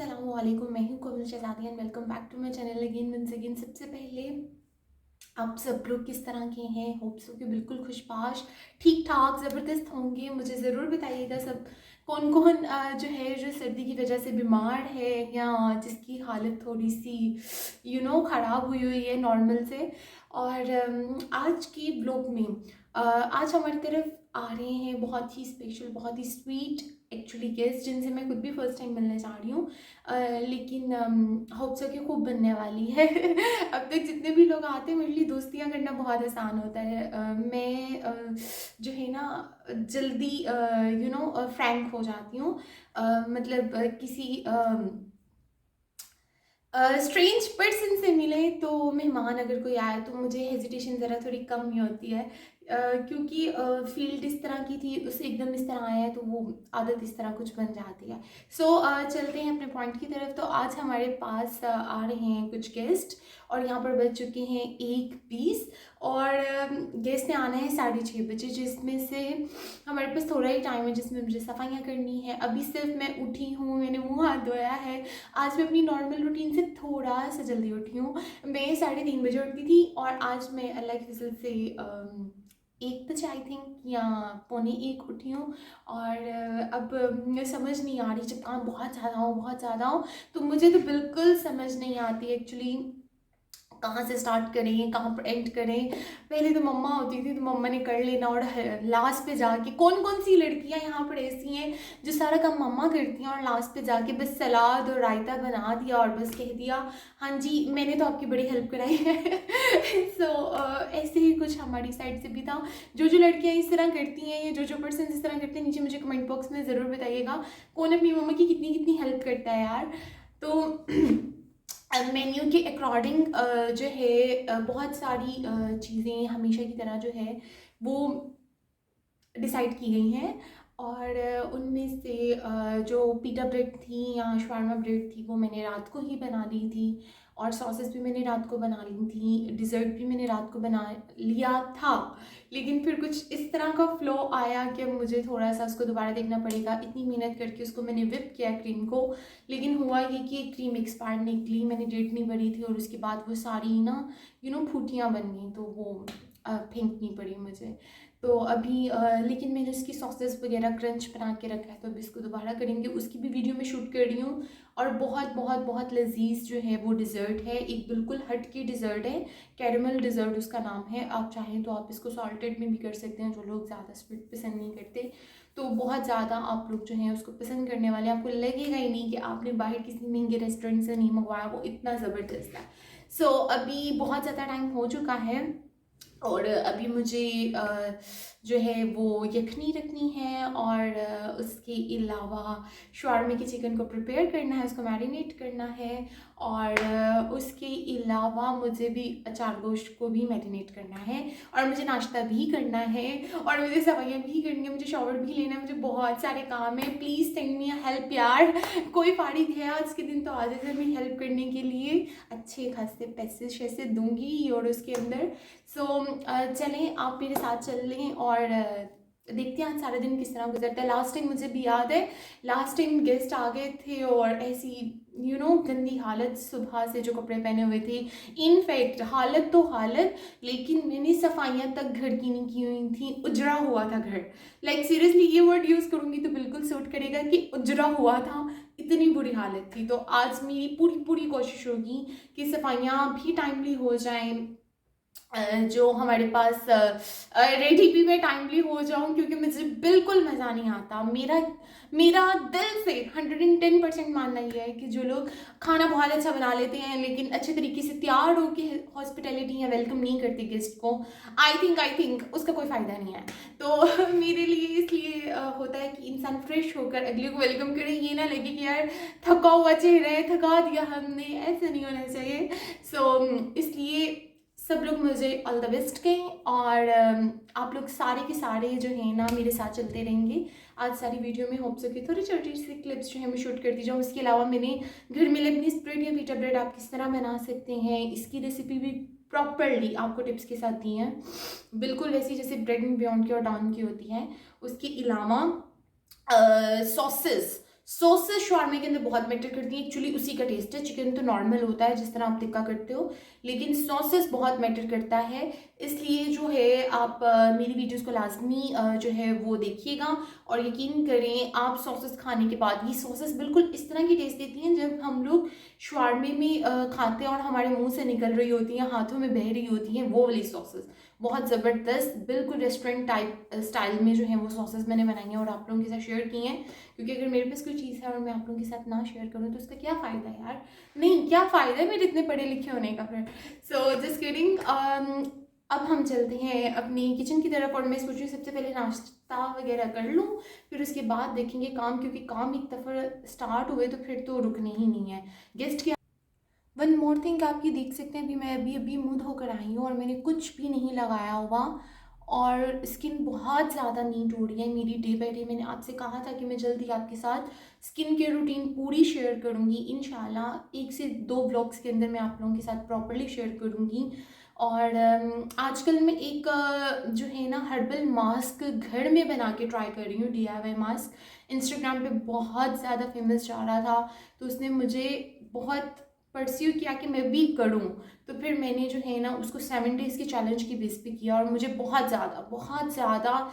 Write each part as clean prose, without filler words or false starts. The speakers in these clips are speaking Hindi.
अस्सलामुअलैकुम, मैं हूँ Komal Shahzadi and welcome back to my channel again once again. सबसे पहले आप सब लोग किस तरह के हैं? होप सो कि बिल्कुल खुशबाश, ठीक ठाक, ज़बरदस्त होंगे। मुझे ज़रूर बताइएगा सब कौन कौन जो है जो सर्दी की वजह से बीमार है या जिसकी हालत थोड़ी सी ख़राब हुई हुई है नॉर्मल से। और आज की ब्लॉग में आज हमारी तरफ आ रहे हैं बहुत ही स्पेशल, बहुत ही स्वीट एक्चुअली गेस्ट, जिनसे मैं खुद भी फर्स्ट टाइम मिलने जा रही हूँ। लेकिन होप सो कि खूब बनने वाली है। अब तक जितने भी लोग आते हैं मेरे लिए दोस्तियाँ करना बहुत आसान होता है। मैं जो है ना जल्दी फ्रैंक हो जाती हूँ। मतलब किसी स्ट्रेंज पर्सन से मिले तो मेहमान अगर कोई आए तो मुझे हेजिटेशन ज़रा थोड़ी कम ही होती है, क्योंकि फील्ड इस तरह की थी, उससे एकदम इस तरह आया है तो वो आदत इस तरह कुछ बन जाती है। सो चलते हैं अपने पॉइंट की तरफ। तो आज हमारे पास आ रहे हैं कुछ गेस्ट और यहाँ पर बज चुके हैं 1:20 और गेस्ट ने आना है 6:30 बजे, जिसमें से हमारे पास थोड़ा ही टाइम है जिसमें मुझे सफाइयाँ करनी है। अभी सिर्फ मैं उठी हूँ, मैंने मुँह हाथ धोया है। आज मैं अपनी नॉर्मल रूटीन से थोड़ा सा जल्दी उठी हूँ। मैं 3:30 बजे उठती थी और आज मैं अल्लाह की फजल से 1 बजे आई थिंक या 1:45 उठी हूँ। और अब समझ नहीं आ रही, जब काम बहुत ज़्यादा हो तो मुझे तो बिल्कुल समझ नहीं आती एक्चुअली कहाँ से स्टार्ट करें, कहाँ पर एंड करें। पहले तो मम्मा होती थी तो मम्मा ने कर लेना, और लास्ट पे जाके कौन कौन सी लड़कियां यहाँ पर ऐसी हैं जो सारा काम मम्मा करती हैं और लास्ट पे जाके बस सलाद और रायता बना दिया और बस कह दिया हाँ जी मैंने तो आपकी बड़ी हेल्प कराई है। सो ऐसे ही कुछ हमारी साइड से भी था। जो जो लड़कियाँ इस तरह करती हैं या जो पर्सन इस तरह करते हैं, नीचे मुझे कमेंट बॉक्स में ज़रूर बताइएगा कौन अपनी मम्मा की कितनी कितनी हेल्प करता है यार। तो मेन्यू के अकॉर्डिंग जो है बहुत सारी चीज़ें हमेशा की तरह जो है वो डिसाइड की गई हैं। और उनमें से जो पिटा ब्रेड थी या शवारमा ब्रेड थी वो मैंने रात को ही बना ली थी, और सॉसेस भी मैंने रात को बना ली थी, डिज़र्ट भी मैंने रात को बना लिया था। लेकिन फिर कुछ इस तरह का फ्लो आया कि मुझे थोड़ा सा उसको दोबारा देखना पड़ेगा। इतनी मेहनत करके उसको मैंने विप किया क्रीम को, लेकिन हुआ ये कि क्रीम एक्सपायर निकली, मैंने डेट नहीं भरी थी और उसके बाद वो सारी ना फूटियाँ बन गई, तो वो फेंकनी पड़ी मुझे। तो अभी लेकिन मैंने उसकी सॉसेस वगैरह क्रंच बना के रखा है, तो अभी इसको दोबारा करेंगे। उसकी भी वीडियो में शूट कर रही हूँ। और बहुत बहुत बहुत लजीज जो है वो डिज़र्ट है, एक बिल्कुल हट की डिज़र्ट है, कैरमल डिज़र्ट उसका नाम है। आप चाहें तो आप इसको सॉल्टेड में भी कर सकते हैं, जो लोग ज़्यादा स्वीट पसंद नहीं करते। तो बहुत ज़्यादा आप लोग जो हैं उसको पसंद करने वाले, आपको लगेगा ही नहीं कि आपने बाहर किसी महंगे रेस्टोरेंट से नहीं मंगवाया, वो इतना ज़बरदस्त है। सो अभी बहुत ज़्यादा टाइम हो चुका है और अभी मुझे जो है वो यखनी रखनी है, और उसके अलावा शवारमे के चिकन को प्रिपेयर करना है, उसको मैरिनेट करना है, और उसके अलावा मुझे भी अचार गोश्त को भी मैरिनेट करना है, और मुझे नाश्ता भी करना है, और मुझे सफाइयाँ भी करनी है, मुझे शॉवर भी लेना है, मुझे बहुत सारे काम है। प्लीज़ सेंड मी हेल्प यार। कोई फारिग है आज के दिन तो आ जाए मेरी हेल्प करने के लिए, अच्छे खासे पैसे शैसे दूंगी और उसके अंदर। सो चलें आप मेरे साथ चल लें और देखते हैं आज सारा दिन किस तरह गुजरता है। लास्ट टाइम मुझे भी याद है, लास्ट टाइम गेस्ट आ गए थे और ऐसी गंदी हालत, सुबह से जो कपड़े पहने हुए थे, इनफैक्ट हालत तो हालत, लेकिन मैंने सफाइयाँ तक घर की नहीं की हुई थी, उजड़ा हुआ था घर। लाइक सीरियसली ये वर्ड यूज़ करूँगी तो बिल्कुल सूट करेगा कि उजड़ा हुआ था, इतनी बुरी हालत थी। तो आज मेरी पूरी पूरी कोशिश होगी कि सफाइयाँ भी टाइमली हो जाएं, जो हमारे पास रेसिपी में टाइमली हो जाऊं, क्योंकि मुझे बिल्कुल मज़ा नहीं आता। मेरा मेरा दिल से 110% मानना ये है कि जो लोग खाना बहुत अच्छा बना लेते हैं लेकिन अच्छे तरीके से तैयार होकर हॉस्पिटैलिटी या वेलकम नहीं करते गेस्ट को, आई थिंक उसका कोई फ़ायदा नहीं है। तो मेरे लिए इसलिए होता है कि इंसान फ्रेश होकर अगले को वेलकम करे, ये ना लगे कि यार थका हुआ चेहरा है, थका दिया हमने, ऐसा नहीं होना चाहिए। सो इसलिए सब लोग मुझे ऑल द बेस्ट कहें, और आप लोग सारे के सारे जो हैं ना मेरे साथ चलते रहेंगे। आज सारी वीडियो में होप सके थोड़ी छोटी सी क्लिप्स जो है मैं शूट करती जाऊँ। इसके अलावा मैंने घर में लेबनी स्प्रेड या पीटा ब्रेड आप किस तरह बना सकते हैं, इसकी रेसिपी भी प्रॉपरली आपको टिप्स के साथ दी हैं, बिल्कुल वैसी जैसे ब्रेड में बियॉन्ड की और डाउन की होती है। उसके अलावा सॉसेस सॉसेस शॉर्मे के अंदर बहुत मैटर करती हैं। एक्चुअली उसी का टेस्ट है, चिकन तो नॉर्मल होता है जिस तरह आप टिक्का करते हो, लेकिन सॉसेस बहुत मैटर करता है। इसलिए जो है आप मेरी वीडियोस को लाजमी जो है वो देखिएगा, और यकीन करें आप सॉसेस खाने के बाद, ये सॉसेस बिल्कुल इस तरह की टेस्ट देती हैं जब हम लोग शॉर्मे में खाते हैं और हमारे मुंह से निकल रही होती हैं, हाथों में बह रही होती हैं, वो वाली सॉसेस बहुत ज़बरदस्त, बिल्कुल रेस्टोरेंट टाइप स्टाइल में जो है वो सॉसेस मैंने बनाई हैं और आप लोगों के साथ शेयर की हैं। क्योंकि अगर मेरे पास कोई चीज़ है और मैं आप लोगों के साथ ना शेयर करूँ तो उसका क्या फ़ायदा यार, नहीं क्या फ़ायदा है मेरे इतने पढ़े लिखे होने का फिर। So just kidding. अब हम चलते हैं अपनी किचन की तरफ, और मैं सोच रही हूँ सबसे पहले नाश्ता वगैरह कर लूँ, फिर उसके बाद देखेंगे काम, क्योंकि काम एक दफ़ा स्टार्ट हुए तो फिर तो रुकने ही नहीं है। गेस्ट के वन मोर थिंग आप ये देख सकते हैं, अभी मैं अभी मुंह धोकर आई हूँ और मैंने कुछ भी नहीं लगाया हुआ, और स्किन बहुत ज़्यादा नीट हो रही है मेरी डे बाई डे। मैंने आपसे कहा था कि मैं जल्दी आपके साथ स्किन केयर रूटीन पूरी शेयर करूँगी इंशाल्लाह, 1 से 2 ब्लॉग्स के अंदर मैं आप लोगों के साथ प्रॉपरली शेयर करूँगी। और आजकल मैं एक जो है ना हर्बल मास्क घर में बना के ट्राई कर रही हूँ, DIY मास्क। इंस्टाग्राम पे बहुत ज़्यादा फेमस जा रहा था, तो उसने मुझे बहुत परस्यू किया कि मैं भी करूं, तो फिर मैंने जो है ना उसको 7 डेज़ के चैलेंज की बेस पे किया, और मुझे बहुत ज़्यादा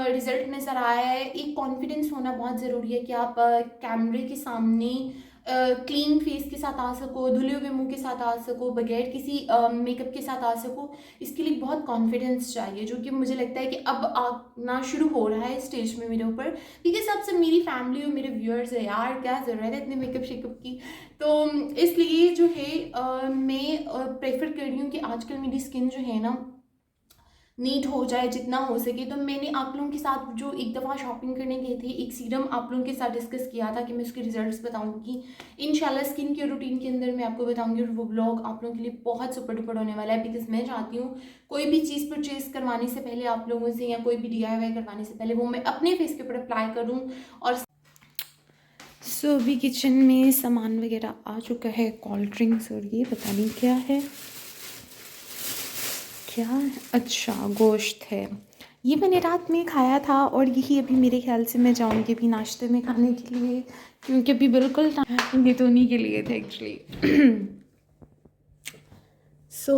रिजल्ट नज़र आया है। एक कॉन्फिडेंस होना बहुत ज़रूरी है कि आप कैमरे के सामने क्लीन फेस के साथ आ सको, धुले हुए मुंह के साथ आ सको, बगैर किसी मेकअप के साथ आ सको। इसके लिए बहुत कॉन्फिडेंस चाहिए, जो कि मुझे लगता है कि अब आना शुरू हो रहा है स्टेज में मेरे ऊपर, क्योंकि सबसे मेरी फैमिली और मेरे व्यूअर्स है यार, क्या ज़रूरत है इतने मेकअप शेकअप की। तो इसलिए जो है मैं प्रेफर कर रही हूँ कि आजकल मेरी स्किन जो है ना नीट हो जाए जितना हो सके। तो मैंने आप लोगों के साथ जो एक दफ़ा शॉपिंग करने गए थे, एक सीरम आप लोगों के साथ डिस्कस किया था कि मैं उसके रिजल्ट्स बताऊंगी इंशाल्लाह स्किन केयर रूटीन के अंदर मैं आपको बताऊंगी, और वो ब्लॉग आप लोगों के लिए बहुत सुपर डुपर होने वाला है। बिकॉज मैं चाहती हूँ कोई भी चीज़ परचेज करवाने से पहले आप लोगों से, या कोई भी DIY करवाने से पहले, वो मैं अपने फेस के ऊपर अप्लाई करूँ। और सो अभी किचन में सामान वगैरह आ चुका है, कोल्ड ड्रिंक्स, और ये पता नहीं क्या है, क्या है? अच्छा गोश्त है, ये मैंने रात में खाया था, और यही अभी मेरे ख्याल से मैं जाऊंगी अभी नाश्ते में खाने के लिए, क्योंकि अभी बिल्कुल ये तो उन्हीं के लिए थे एक्चुअली। सो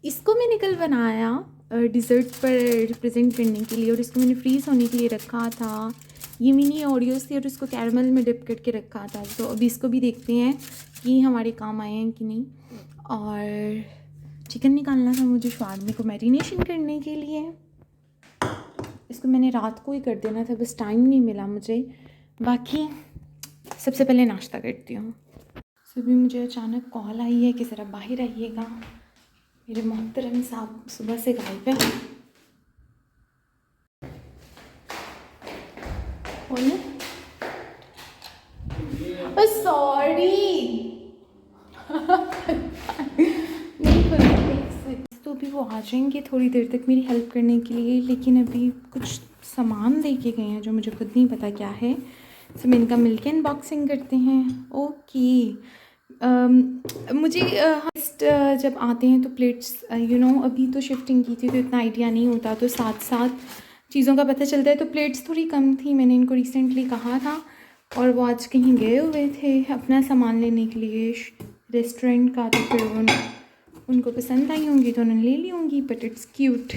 इसको मैंने कल बनाया डिज़र्ट पर रिप्रेजेंट करने के लिए, और इसको मैंने फ्रीज़ होने के लिए रखा था। ये मिनी ओरियोस थे और इसको कैरमल में डिप करके रखा था। तो अभी इसको भी देखते हैं कि हमारे काम आए हैं कि नहीं। और चिकन निकालना था मुझे शवारमे को मैरिनेशन करने के लिए, इसको मैंने रात को ही कर देना था, बस टाइम नहीं मिला मुझे। बाकी सबसे पहले नाश्ता करती हूँ। सुबह मुझे अचानक कॉल आई है कि ज़रा बाहर आइएगा, मेरे मोहतरम साहब सुबह से गायब है। सॉरी तो अभी वो आ जाएंगे थोड़ी देर तक मेरी हेल्प करने के लिए, लेकिन अभी कुछ सामान दे के गए हैं जो मुझे खुद नहीं पता क्या है। तो मैं इनका मिलके अनबॉक्सिंग करते हैं। ओके। मुझे जब आते हैं तो प्लेट्स अभी तो शिफ्टिंग की थी तो इतना आइडिया नहीं होता, तो साथ साथ चीज़ों का पता चलता है। तो प्लेट्स थोड़ी कम थी, मैंने इनको रिसेंटली कहा था, और वो आज कहीं गए हुए थे अपना सामान लेने के लिए रेस्टोरेंट का, तो फिर उनको पसंद आई होंगी तो उन्होंने ले ली होंगी, बट इट्स क्यूट।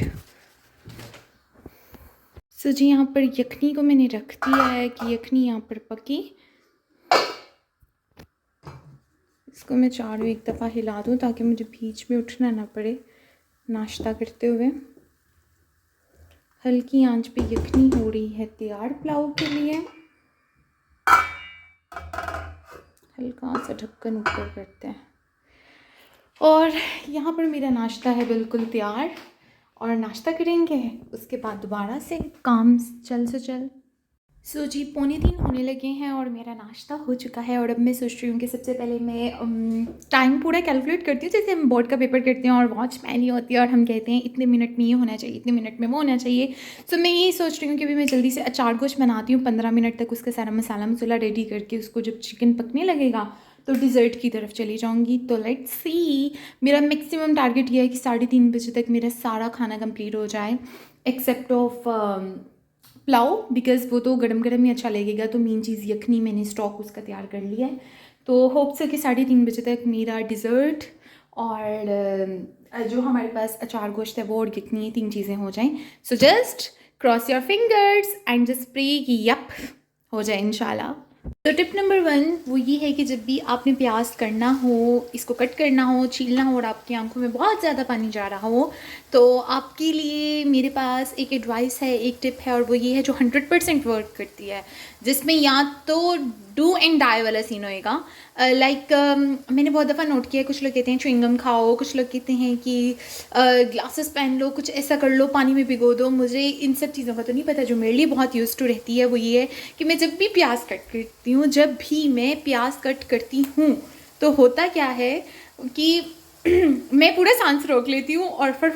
सो जी यहाँ पर यखनी को मैंने रख दिया है कि यखनी यहाँ पर पकी। इसको मैं चारों एक दफ़ा हिला दूँ ताकि मुझे बीच में उठना ना पड़े नाश्ता करते हुए। हल्की आंच पे यखनी हो रही है तैयार पुलाव के लिए। हल्का सा ढक्कन ऊपर करते हैं, और यहाँ पर मेरा नाश्ता है बिल्कुल तैयार, और नाश्ता करेंगे उसके बाद दोबारा से काम चल से चल। सो जी 2:45 होने लगे हैं और मेरा नाश्ता हो चुका है, और अब मैं सोच रही हूँ कि सबसे पहले मैं टाइम पूरा कैलकुलेट करती हूँ, जैसे हम बोर्ड का पेपर करते हैं और वॉच पहनी होती है और हम कहते हैं इतने मिनट में ये होना चाहिए, इतने मिनट में वो होना चाहिए। सो मैं यही सोच रही हूँ कि अभी मैं जल्दी से अचार गोश्त बनाती हूँ, 15 मिनट तक उसका सारा मसाला मसाला रेडी करके उसको जब चिकन पकने लगेगा तो डिज़र्ट की तरफ चली जाऊँगी। तो लेट्स सी, मेरा मैक्सिमम टारगेट ये है कि 3:30 बजे तक मेरा सारा खाना कंप्लीट हो जाए, एक्सेप्ट ऑफ पुलाव, बिकॉज़ वो तो गरम गरम ही अच्छा लगेगा। तो मेन चीज़ यखनी, मैंने स्टॉक उसका तैयार कर लिया है। तो होप से कि 3:30 बजे तक मेरा डिज़र्ट और जो हमारे पास अचार गोश्त है वो और यखनी, ये 3 चीज़ें हो जाएं। So just cross your fingers and just pray कि यप हो जाए इंशाल्लाह। तो टिप नंबर 1 वो ये है कि जब भी आपने प्याज करना हो, इसको कट करना हो, छीलना हो और आपकी आंखों में बहुत ज़्यादा पानी जा रहा हो, तो आपके लिए मेरे पास एक एडवाइस है, एक टिप है, और वो ये है जो 100% वर्क करती है, जिसमें या तो डू एंड डाई वाला सीन होएगा। लाइक मैंने बहुत दफ़ा नोट किया है, कुछ लोग कहते हैं च्युइंगम खाओ, कुछ लोग कहते हैं कि ग्लासेस पहन लो, कुछ ऐसा कर लो, पानी में भिगो दो। मुझे इन सब चीज़ों का तो नहीं पता। जो मेरे लिए बहुत यूज़ टू रहती है वो ये है कि मैं जब भी प्याज कट करती हूँ, तो होता क्या है कि मैं पूरा सांस रोक लेती हूँ और फट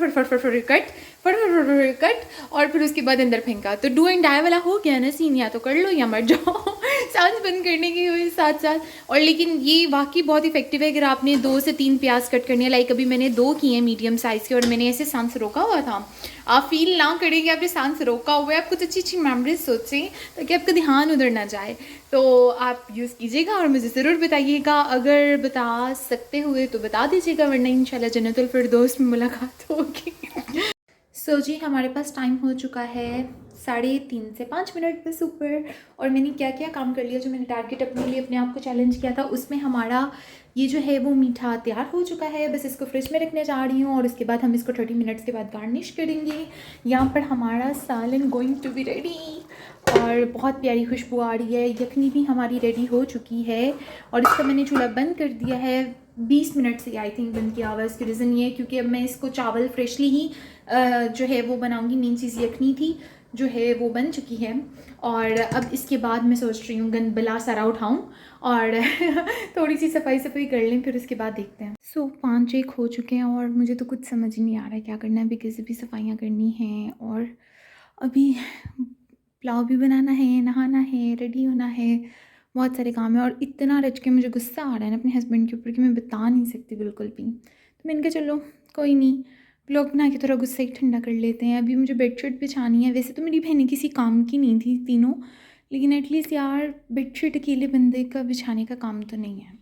कट और फिर उसके बाद अंदर फेंका। तो डू एंड डाई वाला हो गया ना सीन, या तो कर लो या मर जाओ सांस बंद करने के साथ साथ। और लेकिन ये वाकई बहुत इफेक्टिव है अगर आपने 2 से 3 प्याज कट करनी है। लाइक अभी मैंने 2 किए हैं मीडियम साइज़ के, और मैंने ऐसे सांस रोका हुआ था। आप फील ना करें कि आपने सांस रोका हुआ है, आप कुछ अच्छी अच्छी मेमोरीज सोचें ताकि आपका ध्यान उधर ना जाए। तो आप यूज़ कीजिएगा और मुझे ज़रूर बताइएगा। अगर बता सकते हुए तो बता दीजिएगा, वरना इंशाल्लाह जन्नतुल फिरदौस में मुलाकात होगी। सो जी, हमारे पास टाइम हो चुका है 3:30 से 5 मिनट बस ऊपर। और मैंने क्या क्या काम कर लिया, जो मैंने टारगेट अपने लिए अपने आप को चैलेंज किया था, उसमें हमारा ये जो है वो मीठा तैयार हो चुका है। बस इसको फ्रिज में रखने जा रही हूँ और उसके बाद हम इसको 30 मिनट्स के बाद गार्निश करेंगे। यहाँ पर हमारा सालन गोइंग टू बी रेडी और बहुत प्यारी खुशबू आ रही है। यखनी भी हमारी रेडी हो चुकी है और इसका मैंने चूल्हा बंद कर दिया है। 20 मिनट से आई थिंक बंद किया हुआ। इसकी रीज़न ये है क्योंकि अब मैं इसको चावल फ्रेशली ही जो है वो बनाऊंगी। मेन चीज़ यखनी थी जो है वो बन चुकी है और अब इसके बाद मैं सोच रही हूँ गंद बला सारा उठाऊँ और थोड़ी सी सफाई कर लें, फिर उसके बाद देखते हैं। सो 5-1 हो चुके हैं और मुझे तो कुछ समझ ही नहीं आ रहा है क्या करना है। अभी कैसे भी सफाइयाँ करनी हैं और अभी पुलाव भी बनाना है, नहाना है, रेडी होना है, बहुत सारे काम है। और इतना रच के मुझे गुस्सा आ रहा है ना अपने हस्बैंड के ऊपर कि मैं बता नहीं सकती बिल्कुल भी। तो मैंने कहा चलो कोई नहीं, ब्लॉग बना के थोड़ा गुस्सा ही ठंडा कर लेते हैं। अभी मुझे बेडशीट बिछानी है। वैसे तो मेरी बहनें किसी काम की नहीं थी तीनों, लेकिन एटलीस्ट यार बेडशीट अकेले बंदे का बिछाने का काम तो नहीं है।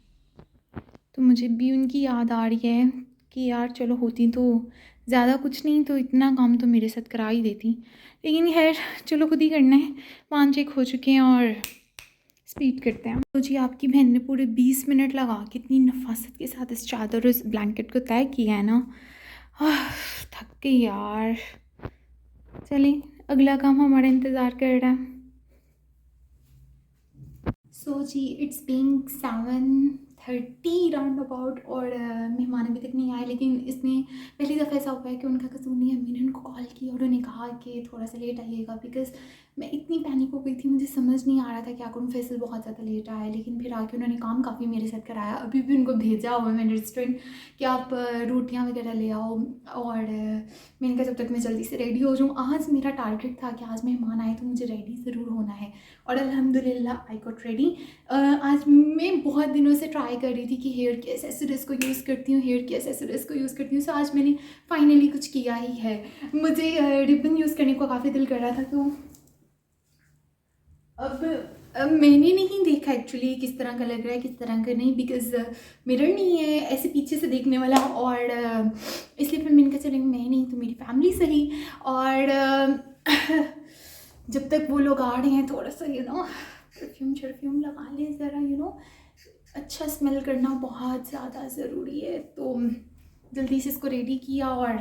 तो मुझे भी उनकी याद आ रही है कि यार चलो होती तो ज़्यादा कुछ नहीं तो इतना काम तो मेरे साथ करा ही देती, लेकिन खैर चलो खुद ही करना है। 5-1 हो चुके हैं और स्पीड करते हैं। तो जी आपकी बहन ने पूरे 20 मिनट लगा कितनी नफासत के साथ इस चादर और इस ब्लैंकेट को तय किया है ना। थक गई यार। चलें अगला काम हमारा इंतज़ार कर रहा है। सो जी इट्स बीइंग 7:30 राउंड अबाउट और मेहमान अभी तक नहीं आए। लेकिन इसमें पहली दफ़ा ऐसा हुआ है कि उनका कसूर नहीं है। मैंने उनको कॉल की और उन्हें कहा कि थोड़ा सा लेट आइएगा, बिकॉज़ मैं इतनी पैनिक हो गई थी, मुझे समझ नहीं आ रहा था क्या करूँ। फैसल बहुत ज़्यादा लेट आया, लेकिन फिर आके उन्होंने काम काफ़ी मेरे साथ कराया। अभी भी उनको भेजा हुआ है मैंने रेस्टोरेंट कि आप रोटियाँ वगैरह ले आओ। और मैंने कहा जब तक मैं जल्दी से रेडी हो जाऊँ। आज मेरा टारगेट था कि आज मेहमान आए तो मुझे रेडी ज़रूर होना है और अल्हम्दुलिल्लाह आई गॉट रेडी। आज मैं बहुत दिनों से ट्राई कर रही थी कि हेयर के एसेसरीज़ को यूज़ करती हूँ, सो आज मैंने फाइनली कुछ किया ही है। मुझे रिबन यूज़ करने को काफ़ी दिल कर रहा था, तो अब मैंने नहीं देखा एक्चुअली किस तरह का लग रहा है किस तरह का नहीं, बिकॉज़ मिरर नहीं है ऐसे पीछे से देखने वाला। और इसलिए फिर मैंने कहा चलेंगे मैं नहीं तो मेरी फैमिली सही। और जब तक वो लोग आ रहे हैं थोड़ा सा परफ्यूम लगा लें ज़रा, अच्छा स्मेल करना बहुत ज़्यादा ज़रूरी है। तो जल्दी से इसको रेडी किया और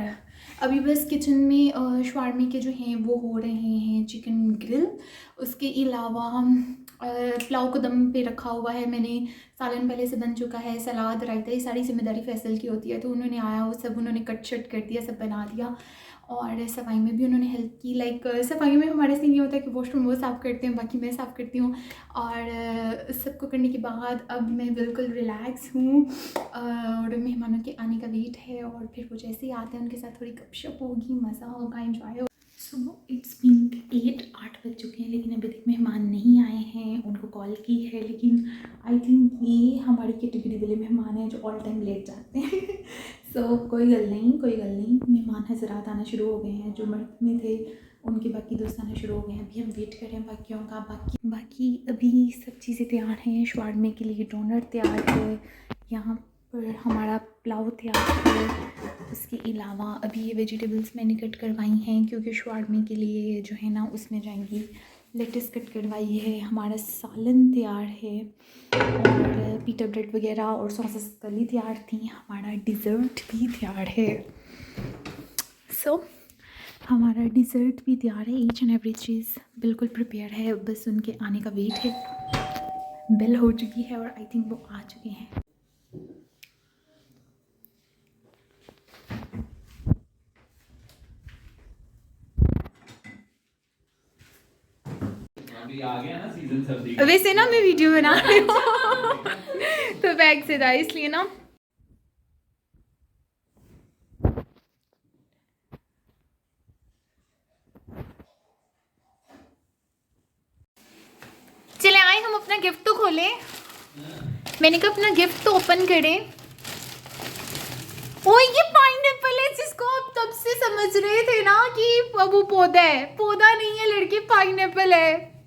अभी बस किचन में शवारमे के जो हैं वो हो रहे हैं, चिकन ग्रिल। उसके अलावा पुलाव को दम पे रखा हुआ है मैंने, सालन पहले से बन चुका है, सलाद रायता, ये सारी जिम्मेदारी फैसल की होती है। तो उन्होंने आया वो सब उन्होंने कट शट कर दिया, सब बना दिया। और सफाई में भी उन्होंने हेल्प की। लाइक सफाई में हमारे से ये होता है कि वॉशरूम वो साफ़ करते हैं, बाकी मैं साफ़ करती हूँ। और सबको करने के बाद अब मैं बिल्कुल रिलैक्स हूँ और मेहमानों के आने का वेट है। और फिर वो जैसे ही आते हैं उनके साथ थोड़ी गपशप होगी, मज़ा होगा, एंजॉय होगा। सो इट्स बीन 8 बज चुके हैं लेकिन अभी तक मेहमान नहीं आए हैं। उनको कॉल की है लेकिन आई थिंक ये हमारी कैटेगरी वाले मेहमान हैं जो ऑल टाइम लेट जाते हैं। सो कोई गल नहीं, मेहमान हजरात आना शुरू हो गए हैं। जो मर्द में थे उनके बाकी दोस्त आना शुरू हो गए हैं। अभी हम वेट कर रहे हैं बाकियों का। बाकी अभी सब चीज़ें तैयार हैं। शवारमे के लिए डोनर तैयार है, यहाँ पर हमारा पुलाव तैयार है। उसके अलावा अभी ये वेजिटेबल्स मैंने कट करवाई हैं क्योंकि शवारमे के लिए जो है ना उसमें जाएंगी। लेटस कट करवाई है, हमारा सालन तैयार है और पीटा ब्रेड वगैरह और सॉसेस कल तैयार थी। हमारा डिज़र्ट भी तैयार है। हमारा डिज़र्ट भी तैयार है। ईच एंड एवरी चीज़ बिल्कुल प्रिपेयर है, बस उनके आने का वेट है। बेल हो चुकी है और आई थिंक वो आ चुके हैं। अभी आ गया ना सीजन सर्दी। वैसे ना मैं वीडियो बना रही हूँ तो बैग से था इसलिए ना। चले आए हम अपना गिफ्ट तो खोलें। मैंने कहा अपना गिफ्ट तो ओपन करें। ओ ये पाइनएप्पल है जिसको आप तब से समझ रहे थे ना कि वो पौधा है। पौधा नहीं है लड़के, पाइनएप्पल है।